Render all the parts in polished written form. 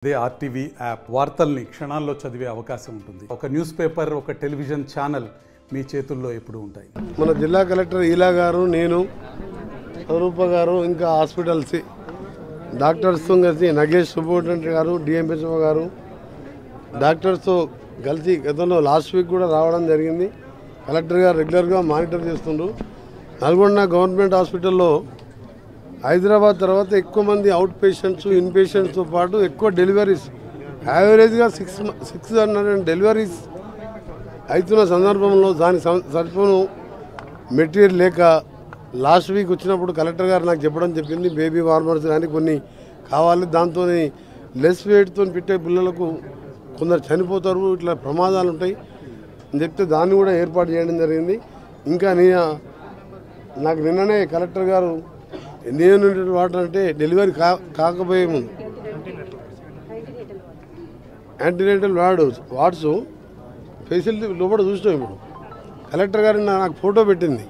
అదే RTV app వార్తల్ని క్షణాల్లో చదివే అవకాశం ఉంటుంది. ఒక న్యూస్ పేపర్, ఒక టెలివిజన్ ఛానల్ మీ చేతుల్లో ఎప్పుడు ఉంటాయి. మన జిల్లా కలెక్టర్ ఈలా గారు, నేను, స్వరూప గారు, ఇంకా హాస్పిటల్స్ డాక్టర్స్తో కలిసి నగేష్ సూపరింటెండెంట్ గారు, డిఎంహెచ్ఓ గారు డాక్టర్స్తో కలిసి గతంలో లాస్ట్ వీక్ కూడా రావడం జరిగింది. కలెక్టర్ గారు రెగ్యులర్గా మానిటర్ చేస్తుండ్రు. నల్గొండ గవర్నమెంట్ హాస్పిటల్లో హైదరాబాద్ తర్వాత ఎక్కువ మంది అవుట్ పేషెంట్స్, ఇన్ పేషెంట్స్తో పాటు ఎక్కువ డెలివరీస్, యావరేజ్గా 600 డెలివరీస్ అవుతున్న సందర్భంలో దాని సరిపోను మెటీరియల్ లేక లాస్ట్ వీక్ వచ్చినప్పుడు కలెక్టర్ గారు నాకు చెప్పింది బేబీ వార్మర్స్ కానీ కొన్ని కావాలి, దాంతో లెస్ వెయిట్తో పెట్టే పిల్లలకు కొందరు చనిపోతారు, ఇట్లా ప్రమాదాలు ఉంటాయి అని చెప్తే దాన్ని కూడా ఏర్పాటు చేయడం జరిగింది. ఇంకా నాకు నిన్ననే కలెక్టర్ గారు నేను వాటర్ అంటే డెలివరీ కాకపోయే ముందు యాంటీనేటల్ వార్డ్స్ ఫెసిలిటీ లోపల చూసినాం. ఇప్పుడు కలెక్టర్ గారు నాకు ఫోటో పెట్టింది,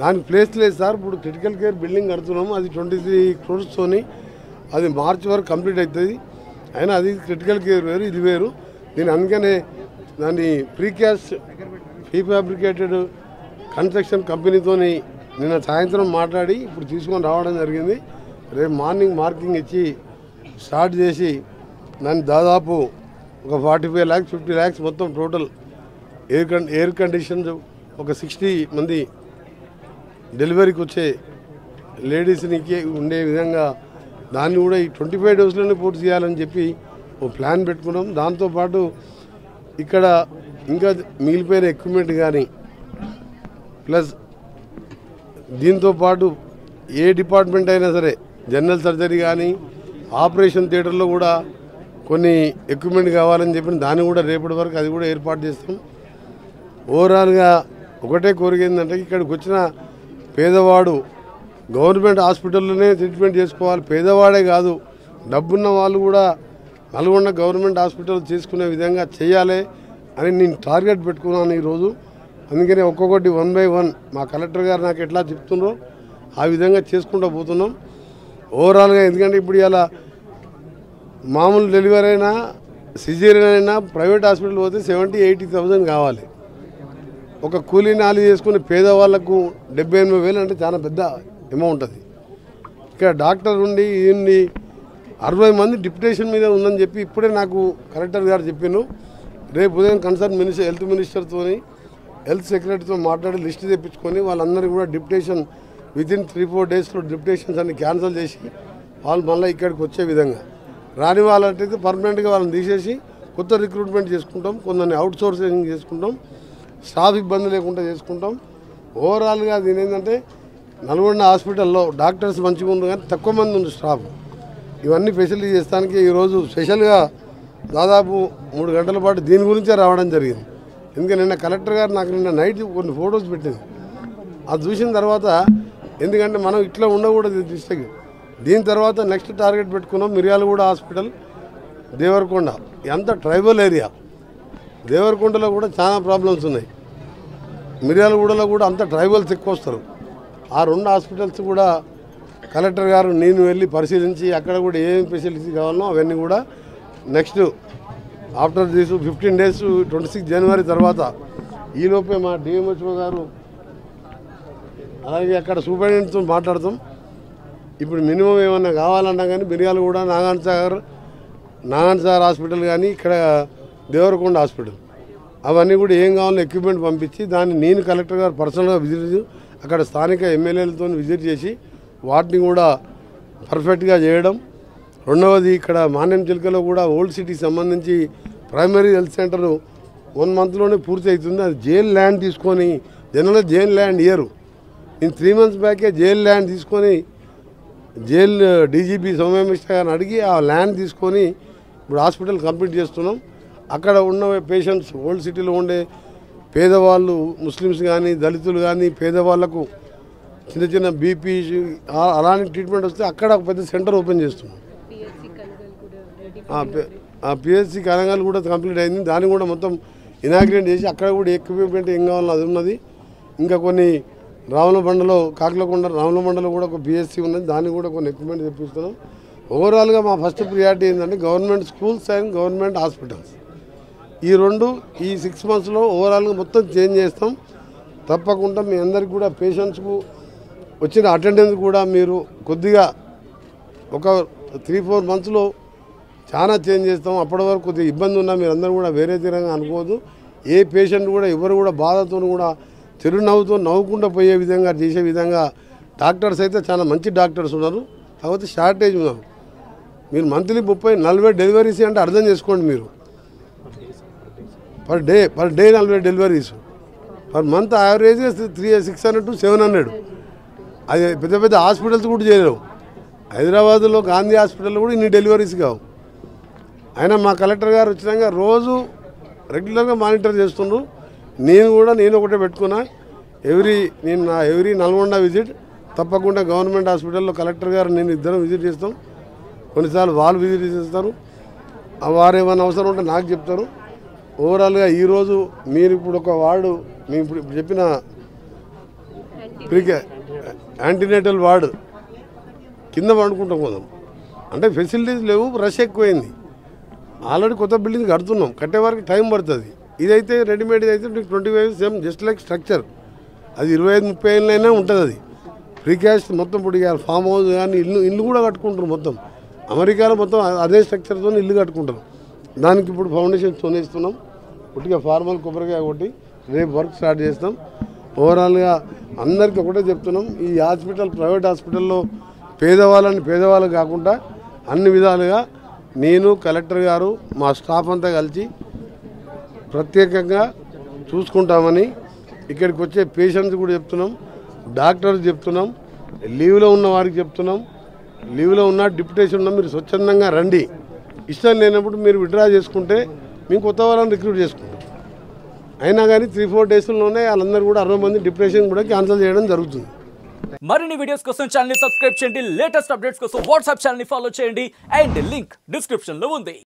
దానికి ప్లేస్ లేదు సార్, ఇప్పుడు క్రిటికల్ కేర్ బిల్డింగ్ కడుతున్నాము, అది 23 crores అది మార్చి వరకు కంప్లీట్ అవుతుంది, అయినా అది క్రిటికల్ కేర్ వేరు, ఇది వేరు. నేను అందుకనే దాన్ని ప్రీకాస్ట్ ఫ్యాబ్రికేటెడ్ కన్స్ట్రక్షన్ కంపెనీతో నిన్న సాయంత్రం మాట్లాడి ఇప్పుడు తీసుకొని రావడం జరిగింది. రేపు మార్నింగ్ మార్కింగ్ ఇచ్చి స్టార్ట్ చేసి దాన్ని దాదాపు ఒక 45 lakhs 50 lakhs మొత్తం టోటల్ ఎయిర్ కండిషన్స్ ఒక 60 మంది డెలివరీకి వచ్చే లేడీస్నికి ఉండే విధంగా దాన్ని కూడా ఈ 25 daysలోనే పూర్తి చేయాలని చెప్పి ఓ ప్లాన్ పెట్టుకున్నాం. దాంతోపాటు ఇక్కడ ఇంకా మిగిలిపోయిన ఎక్విప్మెంట్ కానీ ప్లస్ దీంతోపాటు ఏ డిపార్ట్మెంట్ అయినా సరే జనరల్ సర్జరీ కానీ ఆపరేషన్ థియేటర్లో కూడా కొన్ని ఎక్విప్మెంట్ కావాలని చెప్పి దాన్ని కూడా రేపటి వరకు అది కూడా ఏర్పాటు చేస్తాం. ఓవరాల్గా ఒకటే కోరిక ఏంటంటే ఇక్కడికి వచ్చిన పేదవాడు గవర్నమెంట్ హాస్పిటల్లోనే ట్రీట్మెంట్ చేసుకోవాలి, పేదవాడే కాదు డబ్బున్న వాళ్ళు కూడా నల్గొండ గవర్నమెంట్ హాస్పిటల్ చేసుకునే విధంగా చేయాలి అని నేను టార్గెట్ పెట్టుకున్నాను ఈరోజు. అందుకనే ఒక్కొక్కటి 1 by 1 మా కలెక్టర్ గారు నాకు ఎట్లా చెప్తున్నారో ఆ విధంగా చేసుకుంటూ పోతున్నాం ఓవరాల్గా. ఎందుకంటే ఇప్పుడు ఇలా మామూలు డెలివరీ అయినా సిజేరియన్ అయినా ప్రైవేట్ హాస్పిటల్ పోతే 70,000-80,000 కావాలి. ఒక కూలీ నాలి చేసుకుని పేదవాళ్లకు 70,000-80,000 అంటే చాలా పెద్ద అమౌంట్ అది. ఇక్కడ డాక్టర్ ఉండి 60 మంది డిప్యుటేషన్ మీద ఉందని చెప్పి ఇప్పుడే నాకు కలెక్టర్ గారు చెప్పాను. రేపు ఉదయం కన్సర్న్ హెల్త్ మినిస్టర్తో హెల్త్ సెక్రటరీతో మాట్లాడి లిస్ట్ తెప్పించుకొని వాళ్ళందరికీ కూడా డిప్యుటేషన్ వితిన్ 3-4 daysలో డిప్యుటేషన్స్ అన్ని క్యాన్సిల్ చేసి వాళ్ళు మళ్ళీ ఇక్కడికి వచ్చే విధంగా, రాని వాళ్ళంటే పర్మనెంట్గా వాళ్ళని తీసేసి కొత్త రిక్రూట్మెంట్ చేసుకుంటాం, కొందరిని అవుట్ సోర్సింగ్ చేసుకుంటాం, స్టాఫ్ ఇబ్బంది లేకుండా చేసుకుంటాం. ఓవరాల్గా దీని ఏంటంటే నల్గొండ హాస్పిటల్లో డాక్టర్స్ మంచిగా ఉండరు కానీ తక్కువ మంది ఉంది స్టాఫ్. ఇవన్నీ ఫెసిలిటీ చేస్తానికి ఈరోజు స్పెషల్గా దాదాపు 3 గంటల పాటు దీని గురించే రావడం జరిగింది. ఎందుకంటే నిన్న కలెక్టర్ గారు నాకు నిన్న నైట్ కొన్ని ఫొటోస్ పెట్టింది, అది చూసిన తర్వాత ఎందుకంటే మనం ఇట్లా ఉండకూడదు డిస్ట్రిక్ట్. దీని తర్వాత నెక్స్ట్ టార్గెట్ పెట్టుకున్నాం మిర్యాలగూడ హాస్పిటల్, దేవరకొండ, ఎంత ట్రైబల్ ఏరియా. దేవరకొండలో కూడా చాలా ప్రాబ్లమ్స్ ఉన్నాయి, మిర్యాలగూడలో కూడా అంత ట్రైబల్స్ ఎక్కువ వస్తారు. ఆ 2 హాస్పిటల్స్ కూడా కలెక్టర్ గారు నేను వెళ్ళి పరిశీలించి అక్కడ కూడా ఏం ఫెసిలిటీ కావాలో అవన్నీ కూడా next after this 15 days 26 January తర్వాత ఈలోపే మా డిఎంహెచ్ఓ గారు అలాగే అక్కడ సూపరింటెండెంట్తో మాట్లాడతాం. ఇప్పుడు మినిమం ఏమన్నా కావాలన్నా కానీ మిర్యాలగూడ నాగాన్సాగర్ హాస్పిటల్ కానీ ఇక్కడ దేవరకొండ హాస్పిటల్ అవన్నీ కూడా ఏం కావాలో ఎక్విప్మెంట్ పంపించి దాన్ని నేను కలెక్టర్ గారు పర్సనల్గా విజిట్ అక్కడ స్థానిక ఎమ్మెల్యేలతో విజిట్ చేసి వాటిని కూడా పర్ఫెక్ట్గా చేయడం. రెండవది ఇక్కడ మాన్యం చిలుకలో కూడా ఓల్డ్ సిటీకి సంబంధించి ప్రైమరీ హెల్త్ సెంటర్ 1 monthలోనే పూర్తి అవుతుంది. అది జైల్ ల్యాండ్ తీసుకొని, జనరల్గా జైల్ ల్యాండ్ ఇయ్యరు, నేను 3 months బ్యాకే జైల్ ల్యాండ్ తీసుకొని జైల్ డీజీపీ సౌమ్య మిశ్రా గారిని అడిగి ఆ ల్యాండ్ తీసుకొని ఇప్పుడు హాస్పిటల్ కంప్లీట్ చేస్తున్నాం. అక్కడ ఉన్న పేషెంట్స్ ఓల్డ్ సిటీలో ఉండే పేదవాళ్ళు, ముస్లిమ్స్ కానీ దళితులు కానీ పేదవాళ్లకు చిన్న బీపీ అలాంటి ట్రీట్మెంట్ వస్తే అక్కడ ఒక పెద్ద సెంటర్ ఓపెన్ చేస్తున్నాం. పిహెచ్సి కరంగాలు కూడా కంప్లీట్ అయింది, దాన్ని కూడా మొత్తం ఇనాగ్రేట్ చేసి అక్కడ కూడా ఎక్విప్మెంట్ ఏం కావాలో అది ఉన్నది. ఇంకా కొన్ని రామలబండలో కాకలకొండ రామలబండలో కూడా ఒక పిహెచ్సి ఉన్నది, దాన్ని కూడా కొన్ని ఎక్విప్మెంట్ తెప్పిస్తున్నాం. ఓవరాల్గా మా ఫస్ట్ ప్రియారిటీ ఏంటంటే government schools and government hospitals ఈ రెండు ఈ 6 monthsలో ఓవరాల్గా మొత్తం చేంజ్ చేస్తాం. తప్పకుండా మీ అందరికి కూడా పేషెంట్స్కు వచ్చిన అటెండెన్స్ కూడా మీరు కొద్దిగా ఒక 3-4 monthsలో చాలా చేంజ్ చేస్తాం. అప్పటి వరకు కొద్దిగా ఇబ్బంది ఉన్నా మీరు అందరూ కూడా వేరే తీరంగా అనుకోవద్దు. ఏ పేషెంట్ కూడా ఎవరు కూడా బాధతో కూడా చిరునవ్వుతో నవ్వుకుంటూ పోయే విధంగా చేసే విధంగా డాక్టర్స్ అయితే చాలా మంచి డాక్టర్స్ ఉన్నారు. కాకపోతే షార్టేజ్ ఉన్నారు. మీరు మంత్లీ 30-40 డెలివరీస్ అంటే అర్థం చేసుకోండి. మీరు per day 40 deliveries, per month average 600 to 700. అది పెద్ద పెద్ద హాస్పిటల్స్ కూడా చేయలేవు. హైదరాబాద్లో గాంధీ హాస్పిటల్లో కూడా ఇన్ని డెలివరీస్ కావు. అయినా మా కలెక్టర్ గారు వచ్చినాక రోజు రెగ్యులర్గా మానిటర్ చేస్తుండ్రు. నేను ఒకటే పెట్టుకున్నా, ఎవ్రీ నల్గొండ విజిట్ తప్పకుండా గవర్నమెంట్ హాస్పిటల్లో కలెక్టర్ గారు నేను ఇద్దరం విజిట్ చేస్తాం. కొన్నిసార్లు వాళ్ళు విజిట్ చేస్తారు. వారు ఏమైనా అవసరం ఉంటే నాకు చెప్తారు. ఓవరాల్గా ఈరోజు మీరు ఇప్పుడు ఒక వార్డు మేము ఇప్పుడు చెప్పిన యాంటీనేటల్ వార్డు కింద పండుకుంటాం పోదాం అంటే ఫెసిలిటీస్ లేవు, రష్ ఎక్కువైంది. ఆల్రెడీ కొత్త బిల్డింగ్ కడుతున్నాం, కట్టే వరకు టైం పడుతుంది. ఇదైతే రెడీమేడ్ అయితే 25 సేమ్ జస్ట్ లైక్ స్ట్రక్చర్, అది 25-30 ఏళ్ళైనా ఉంటుంది. అది ప్రీకాస్ట్ మొత్తం ఇప్పుడు ఫామ్ హౌస్ కానీ ఇల్లు కూడా కట్టుకుంటారు. మొత్తం అమెరికాలో మొత్తం అదే స్ట్రక్చర్తో ఇల్లు కట్టుకుంటారు. దానికి ఇప్పుడు ఫౌండేషన్ తోనేస్తున్నాం. కొద్దిగా ఫార్మల్ కొబ్బరికాయ కొట్టి రేపు వర్క్ స్టార్ట్ చేస్తాం. ఓవరాల్గా అందరికీ ఒకటే చెప్తున్నాం, ఈ హాస్పిటల్ ప్రైవేట్ హాస్పిటల్లో పేదవాళ్ళు కాకుండా అన్ని విధాలుగా నేను కలెక్టర్ గారు మా స్టాఫ్ అంతా కలిసి ప్రత్యేకంగా చూసుకుంటామని ఇక్కడికి వచ్చే పేషెంట్స్ కూడా చెప్తున్నాం, డాక్టర్స్ చెప్తున్నాం, లీవ్లో ఉన్న వారికి చెప్తున్నాం. లీవ్లో ఉన్న డిప్యుటేషన్ ఉన్న మీరు స్వచ్ఛందంగా రండి. ఇష్టం లేనప్పుడు మీరు విత్డ్రా చేసుకుంటే మేము కొత్త వాళ్ళని రిక్రూట్ చేసుకుంటాం. అయినా కానీ 3-4 డేస్లోనే వాళ్ళందరూ కూడా 60 మంది డిప్రెషన్ కూడా క్యాన్సిల్ చేయడం జరుగుతుంది. మరిన్ని వీడియోస్ కోసం ఛానల్ ని సబ్స్క్రైబ్ చేయండి. లేటెస్ట్ అప్డేట్స్ కోసం వాట్సాప్ ఛానల్ ని ఫాలో చేయండి. అండ్ లింక్ డిస్క్రిప్షన్ లో ఉంది.